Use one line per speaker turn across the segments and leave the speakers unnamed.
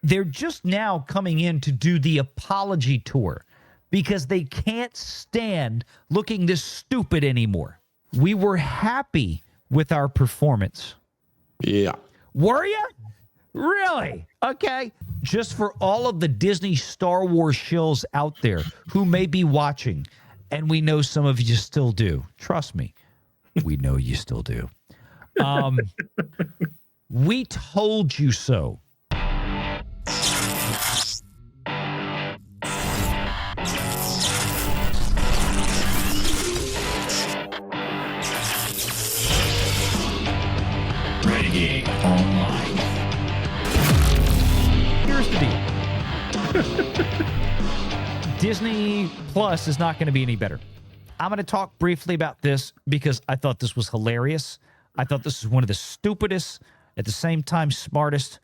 They're just now coming in to do the apology tour because they can't stand looking this stupid anymore. We were happy with our performance.
Yeah.
Were you? Really? Okay. Just for all of the Disney Star Wars shills out there who may be watching, and we know some of you still do. Trust me, we know you still do. We told you so. Renegade Online. Here's the deal. Disney Plus is not going to be any better. I'm going to talk briefly about this because I thought this was hilarious. I thought this was one of the stupidest, at the same time smartest,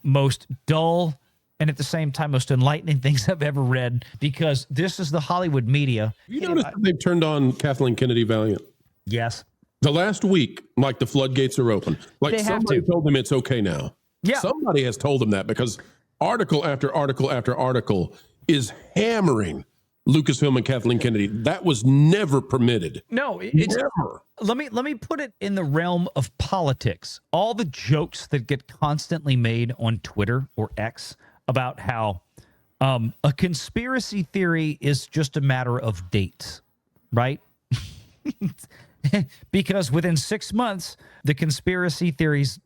most dull, and at the same time most enlightening things I've ever read, because this is the Hollywood media.
You notice that they've turned on Kathleen Kennedy Valiant?
Yes.
The last week, like the floodgates are open. Like somebody told them it's okay now.
Yeah.
Somebody has told them that because article after article after article is hammering Lucasfilm and Kathleen Kennedy. That was never permitted.
No, it's
never.
Let me put it in the realm of politics. All the jokes that get constantly made on Twitter or X about how a conspiracy theory is just a matter of dates, right? Because within 6 months, the conspiracy theories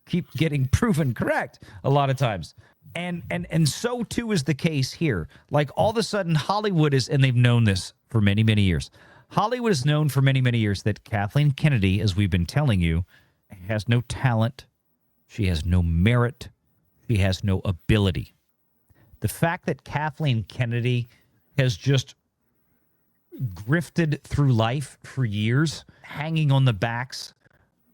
keep getting proven correct a lot of times. And so too is the case here. Like all of a sudden Hollywood is, and they've known this for many, many years. Hollywood is known for many, many years that Kathleen Kennedy, as we've been telling you, has no talent. She has no merit. She has no ability. The fact that Kathleen Kennedy has just grifted through life for years, hanging on the backs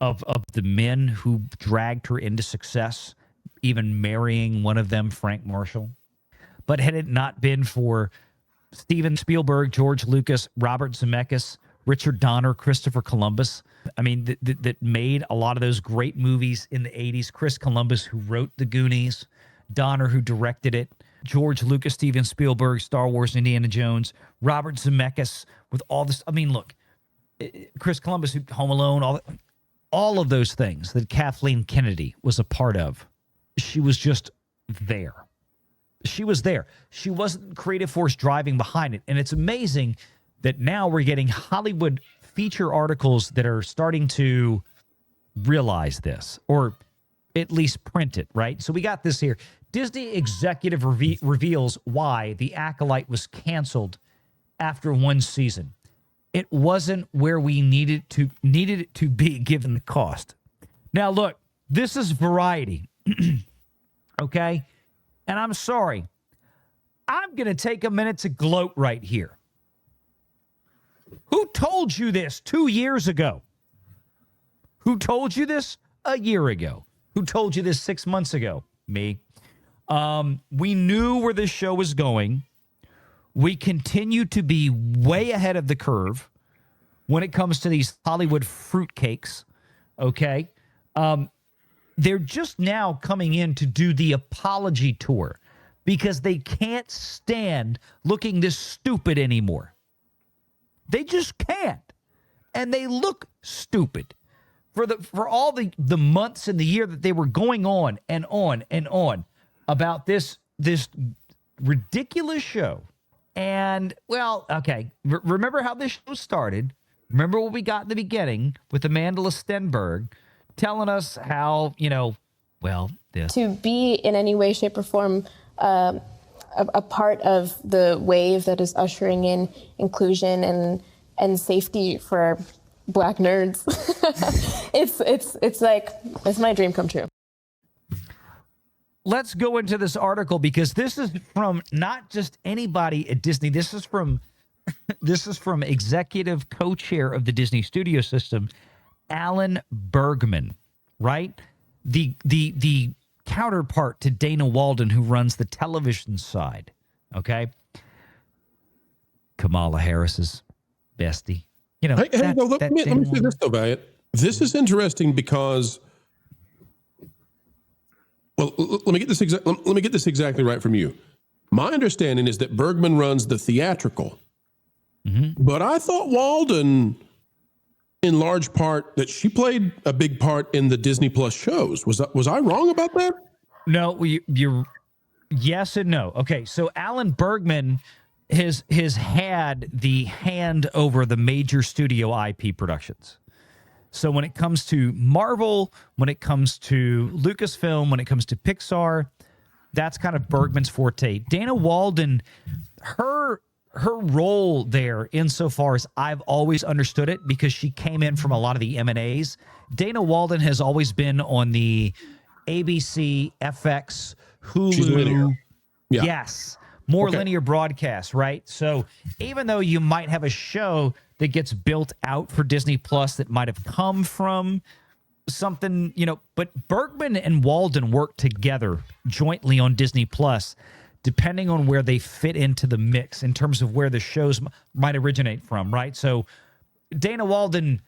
of the men who dragged her into success, even marrying one of them, Frank Marshall. But had it not been for Steven Spielberg, George Lucas, Robert Zemeckis, Richard Donner, Christopher Columbus, I mean, that made a lot of those great movies in the 80s. Chris Columbus, who wrote The Goonies, Donner, who directed it, George Lucas, Steven Spielberg, Star Wars, Indiana Jones, Robert Zemeckis with all this. I mean, look, Chris Columbus, Home Alone, all of those things that Kathleen Kennedy was a part of. She was just there. She was there. She wasn't the creative force driving behind it. And it's amazing that now we're getting Hollywood feature articles that are starting to realize this, or at least print it, right? So we got this here. Disney executive reveals why The Acolyte was canceled after one season. It wasn't where we needed it to be given the cost. Now, look, this is Variety, okay? And I'm sorry. I'm going to take a minute to gloat right here. Who told you this 2 years ago? Who told you this a year ago? Who told you this 6 months ago? Me. We knew where this show was going. We continue to be way ahead of the curve when it comes to these Hollywood fruitcakes, okay? They're just now coming in to do the apology tour because they can't stand looking this stupid anymore. They just can't. And they look stupid. For all the months in the year that they were going on and on and on about this ridiculous show. And, well, okay, remember how this show started. Remember what we got in the beginning with Amanda Stenberg telling us how, this.
To be in any way, shape, or form a part of the wave that is ushering in inclusion and safety for Black nerds. it's my dream come true.
Let's go into this article because this is from not just anybody at Disney. This is from executive co-chair of the Disney studio system, Alan Bergman, right? The counterpart to Dana Walden, who runs the television side. Okay, Kamala Harris's bestie.
Let me say this though, Valiant. This is interesting because Well, let me get this let me get this exactly right from you. My understanding is that Bergman runs the theatrical, but I thought Walden, in large part, that she played a big part in the Disney Plus shows. Was I wrong about that?
No, you're yes and no. Okay, so Alan Bergman has had the hand over the major studio IP productions. So when it comes to Marvel, when it comes to Lucasfilm, when it comes to Pixar, that's kind of Bergman's forte. Dana Walden, her role there, insofar as I've always understood it, because she came in from a lot of the M&As, Dana Walden has always been on the ABC, FX, Hulu.
She's linear. Yeah.
Yes. More linear broadcast, right? So even though you might have a show that gets built out for Disney Plus that might have come from something, but Bergman and Walden work together jointly on Disney Plus, depending on where they fit into the mix in terms of where the shows might originate from, right? So Dana Walden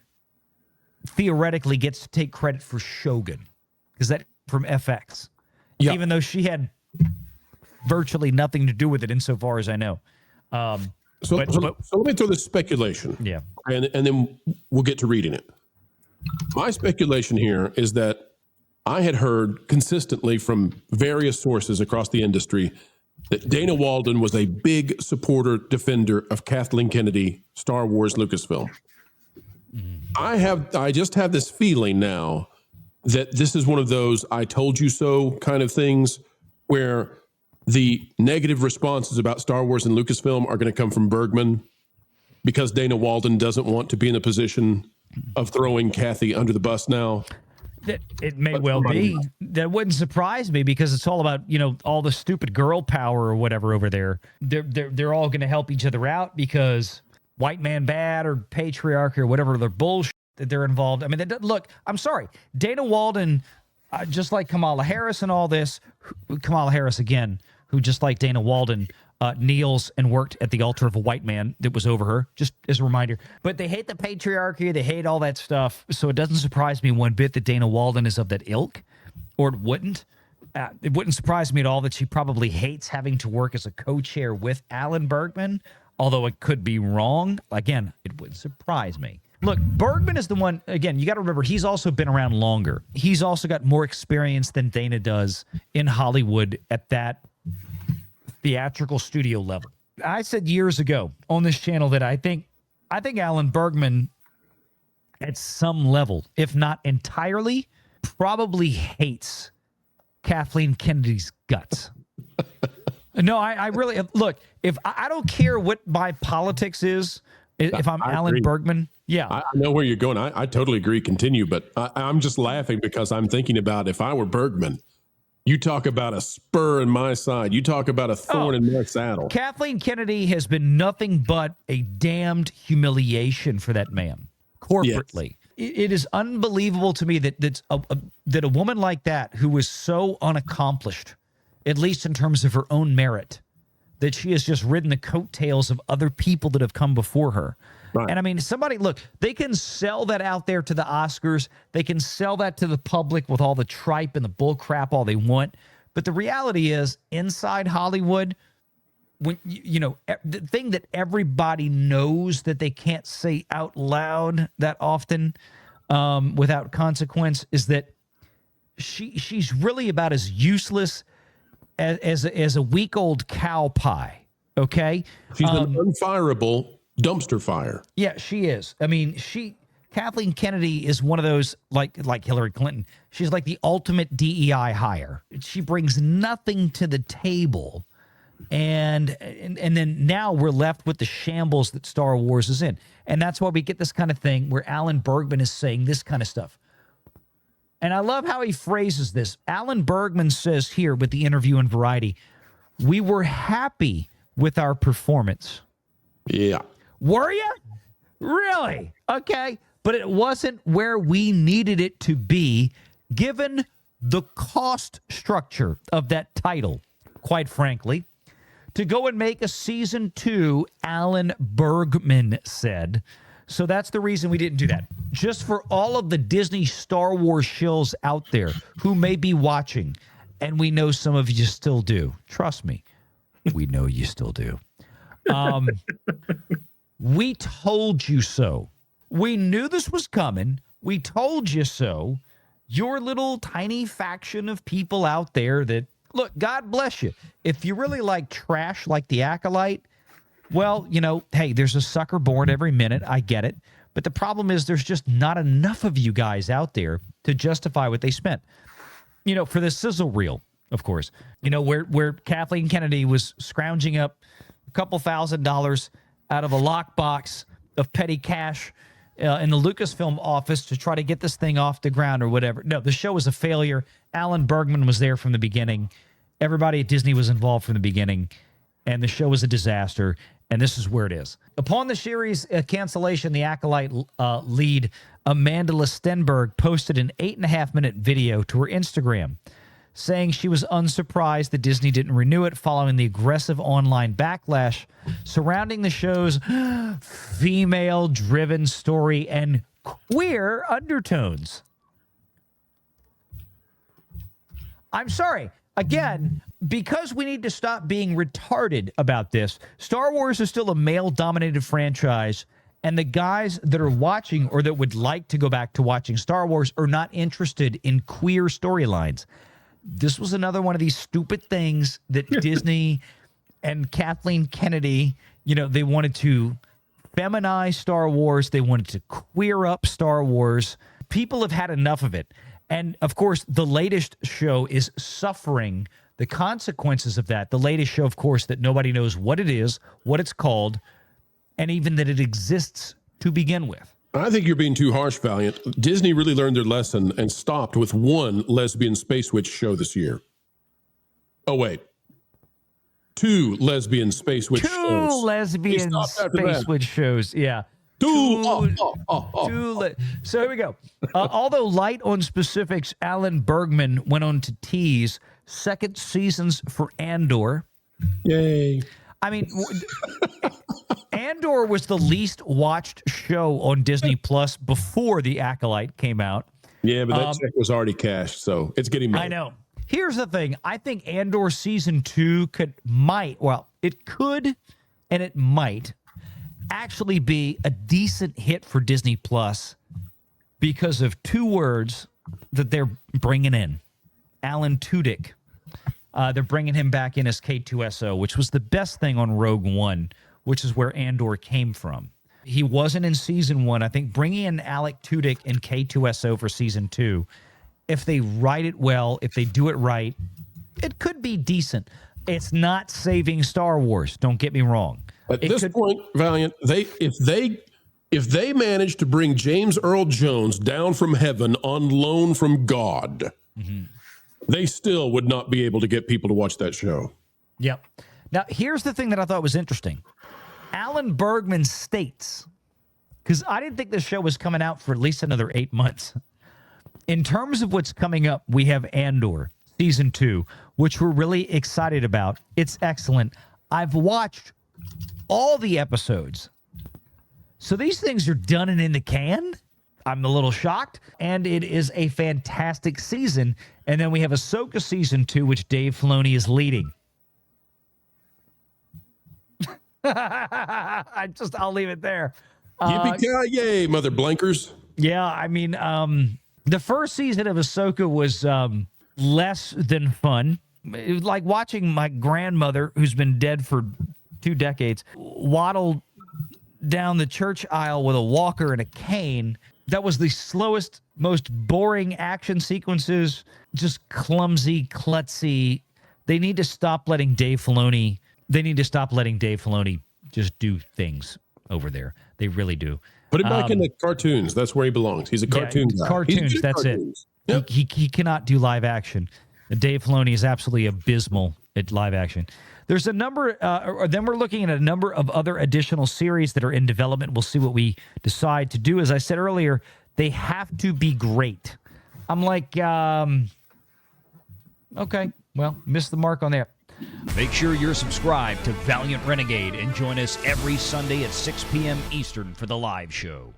theoretically gets to take credit for Shogun, because that from FX, even though she had virtually nothing to do with it insofar as I know.
So let me throw this speculation.
Yeah.
And then we'll get to reading it. My speculation here is that I had heard consistently from various sources across the industry that Dana Walden was a big supporter, defender of Kathleen Kennedy, Star Wars, Lucasfilm. I just have this feeling now that this is one of those I told you so kind of things where the negative responses about Star Wars and Lucasfilm are going to come from Bergman because Dana Walden doesn't want to be in a position of throwing Kathy under the bus now.
It may well be. That wouldn't surprise me, because it's all about, all the stupid girl power or whatever over there. They're all going to help each other out because white man bad or patriarchy or whatever the bullshit that they're involved. I mean, look, I'm sorry. Dana Walden, just like Kamala Harris and all this, Kamala Harris again, who just like Dana Walden, kneels and worked at the altar of a white man that was over her, just as a reminder. But they hate the patriarchy. They hate all that stuff. So it doesn't surprise me one bit that Dana Walden is of that ilk, or it wouldn't. It wouldn't surprise me at all that she probably hates having to work as a co-chair with Alan Bergman, although it could be wrong. Again, it wouldn't surprise me. Look, Bergman is the one, again, you got to remember, he's also been around longer. He's also got more experience than Dana does in Hollywood at that theatrical studio level. I said years ago on this channel that I think Alan Bergman, at some level, if not entirely, probably hates Kathleen Kennedy's guts. No, I really, look, if I don't care what my politics is, if I'm Alan Bergman, yeah.
I know where you're going. I totally agree. Continue. But I'm just laughing because I'm thinking about if I were Bergman, you talk about a spur in my side. You talk about a thorn in my saddle. Kathleen
Kennedy has been nothing but a damned humiliation for that man corporately. Yes. It is unbelievable to me that a woman like that, who was so unaccomplished, at least in terms of her own merit, that she has just ridden the coattails of other people that have come before her. Right. And I mean, look, they can sell that out there to the Oscars. They can sell that to the public with all the tripe and the bull crap all they want. But the reality is, inside Hollywood, when the thing that everybody knows that they can't say out loud that often without consequence is that she's really about as useless as a week-old cow pie, okay?
She's an unfireable dumpster fire.
Yeah, she is. I mean, Kathleen Kennedy is one of those, like Hillary Clinton. She's like the ultimate DEI hire. She brings nothing to the table. And then now we're left with the shambles that Star Wars is in. And that's why we get this kind of thing where Alan Bergman is saying this kind of stuff. And I love how he phrases this. Alan Bergman says here with the interview in Variety, "We were happy with our performance."
Yeah.
Were you? Really? Okay. But it wasn't where we needed it to be, given the cost structure of that title, quite frankly. To go and make a season 2, Alan Bergman said. So that's the reason we didn't do that. Just for all of the Disney Star Wars shills out there who may be watching, And we know some of you still do. Trust me. We know you still do. We told you so. We knew this was coming. We told you so. Your little tiny faction of people out there that, look, God bless you. If you really like trash like the Acolyte, well, you know, hey, there's a sucker born every minute. I get it. But the problem is there's just not enough of you guys out there to justify what they spent. You know, for the sizzle reel, of course, you know, where Kathleen Kennedy was scrounging up a couple $1,000s out of a lockbox of petty cash in the Lucasfilm office to try to get this thing off the ground or whatever. No, the show was a failure. Alan Bergman was there from the beginning. Everybody at Disney was involved from the beginning, and the show was a disaster, and this is where it is. Upon the series cancellation, the Acolyte lead, Amanda Stenberg, posted an 8.5-minute video to her Instagram saying she was unsurprised that Disney didn't renew it following the aggressive online backlash surrounding the show's female-driven story and queer undertones. I'm sorry. Again, because we need to stop being retarded about this, Star Wars is still a male-dominated franchise, and the guys that are watching or that would like to go back to watching Star Wars are not interested in queer storylines. This was another one of these stupid things that Disney and Kathleen Kennedy, you know, they wanted to feminize Star Wars. They wanted to queer up Star Wars. People have had enough of it. And, of course, the latest show is suffering the consequences of that. The latest show, of course, that nobody knows what it is, what it's called, and even that it exists to begin with.
I think you're being too harsh, Valiant. Disney really learned their lesson and stopped with one lesbian Space Witch show this year. Oh, wait. 2 lesbian Space Witch shows.
2 lesbian Space Witch shows, yeah. So here we go. Although light on specifics, Alan Bergman went on to tease second seasons for Andor.
Yay.
I mean, Andor was the least watched show on Disney Plus before The Acolyte came out.
Yeah, but that check was already cashed, so it's getting made.
I know. Here's the thing. I think Andor season 2 might actually be a decent hit for Disney Plus because of 2 words that they're bringing in. Alan Tudyk. They're bringing him back in as K2SO, which was the best thing on Rogue One, which is where Andor came from. He wasn't in season 1. I think bringing in Alec Tudyk and K2SO for season 2, if they write it well, if they do it right, it could be decent. It's not saving Star Wars. Don't get me wrong.
At this point, Valiant, if they manage to bring James Earl Jones down from heaven on loan from God, they still would not be able to get people to watch that show.
Yep. Now, here's the thing that I thought was interesting. Alan Bergman states, because I didn't think this show was coming out for at least another 8 months. In terms of what's coming up, we have Andor, season 2, which we're really excited about. It's excellent. I've watched all the episodes. So these things are done and in the can. I'm a little shocked. And it is a fantastic season. And then we have Ahsoka season 2, which Dave Filoni is leading. I'll leave it there.
Yippee-ki-yay, mother blankers.
Yeah, I mean, the first season of Ahsoka was less than fun. It was like watching my grandmother, who's been dead for 2 decades, waddle down the church aisle with a walker and a cane. That was the slowest, most boring action sequences, just clumsy, klutzy. They need to stop letting Dave Filoni just do things over there. They really do.
Put him back in the cartoons. That's where he belongs. He's a cartoon guy.
Cartoons, that's cartoons. It. Yep. He cannot do live action. Dave Filoni is absolutely abysmal at live action. There's a number, then we're looking at a number of other additional series that are in development. We'll see what we decide to do. As I said earlier, they have to be great. I'm like, okay, well, missed the mark on that. Make sure you're subscribed to Valiant Renegade and join us every Sunday at 6 p.m. Eastern for the live show.